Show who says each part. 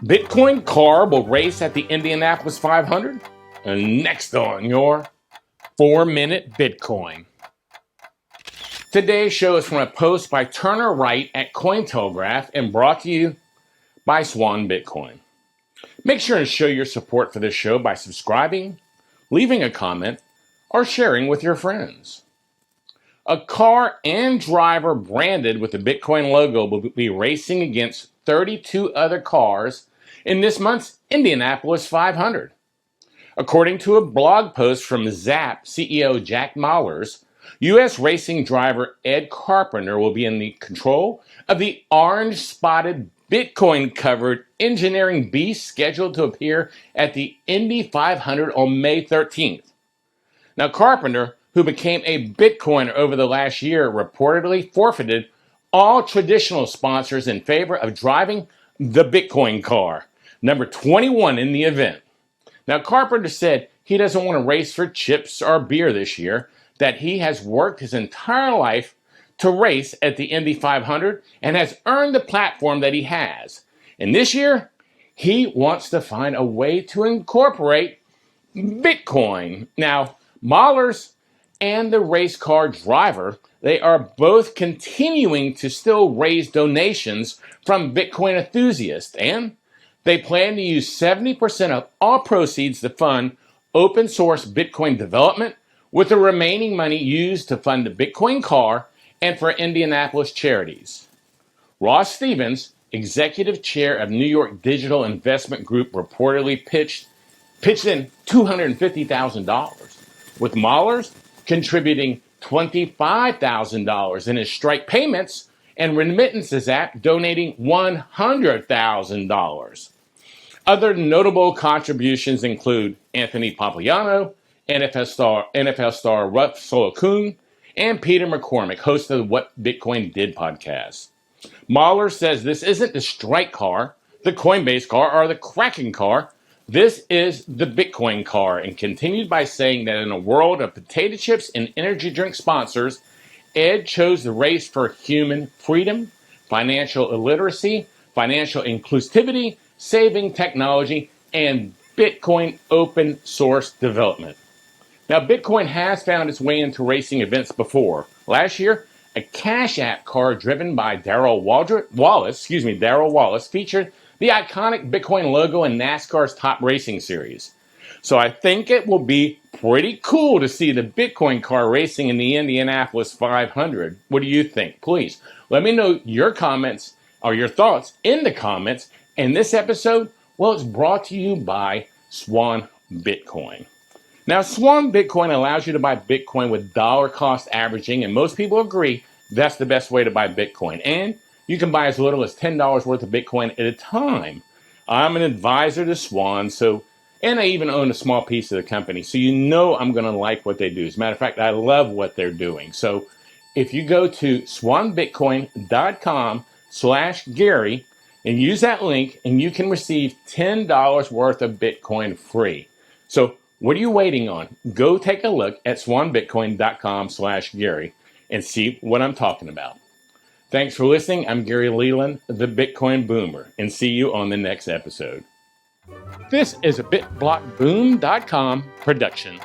Speaker 1: Bitcoin car will race at the Indianapolis 500. And next on your 4-Minute Bitcoin. Today's show is from a post by Turner Wright at Cointelegraph and brought to you by Swan Bitcoin. Make sure to show your support for this show by subscribing, leaving a comment, or sharing with your friends. A car and driver branded with the Bitcoin logo will be racing against 32 other cars in this month's Indianapolis 500. According to a blog post from Zap CEO Jack Mallers, U.S. racing driver Ed Carpenter will be in the control of the orange-spotted Bitcoin-covered engineering beast scheduled to appear at the Indy 500 on May 13th. Now, Carpenter, who became a Bitcoiner over the last year, reportedly forfeited all traditional sponsors in favor of driving the Bitcoin car, number 21 in the event. Now, Carpenter said he doesn't want to race for chips or beer this year, that he has worked his entire life to race at the Indy 500 and has earned the platform that he has. And this year, he wants to find a way to incorporate Bitcoin. Now, Mallers and the race car driver, they are both continuing to still raise donations from Bitcoin enthusiasts, and they plan to use 70% of all proceeds to fund open source Bitcoin development, with the remaining money used to fund the Bitcoin car and for Indianapolis charities. Ross Stevens, executive chair of New York Digital Investment Group, reportedly pitched in $250,000, with Mallers contributing $25,000 in his strike payments and remittances app donating $100,000. Other notable contributions include Anthony Pompliano, NFL star Russell Okung, and Peter McCormick, host of the What Bitcoin Did podcast. Mahler says this isn't the Strike car, the Coinbase car, or the Kraken car. This is the Bitcoin car, and continued by saying that in a world of potato chips and energy drink sponsors, Ed chose the race for human freedom, financial illiteracy, financial inclusivity, saving technology, and Bitcoin open source development. Now, Bitcoin has found its way into racing events before. Last year, a Cash App car driven by Darrell Wallace, featured the iconic Bitcoin logo in NASCAR's Top Racing Series. So I think it will be pretty cool to see the Bitcoin car racing in the Indianapolis 500. What do you think? Please let me know your comments or your thoughts in the comments. And this episode, well, it's brought to you by Swan Bitcoin. Now, Swan Bitcoin allows you to buy Bitcoin with dollar cost averaging, and most people agree that's the best way to buy Bitcoin. And you can buy as little as $10 worth of Bitcoin at a time. I'm an advisor to Swan, and I even own a small piece of the company, so you know I'm going to like what they do. As a matter of fact, I love what they're doing. So if you go to swanbitcoin.com/Gary and use that link, and you can receive $10 worth of Bitcoin free. So what are you waiting on? Go take a look at swanbitcoin.com/Gary and see what I'm talking about. Thanks for listening. I'm Gary Leland, the Bitcoin Boomer, and see you on the next episode. This is a BitBlockBoom.com production.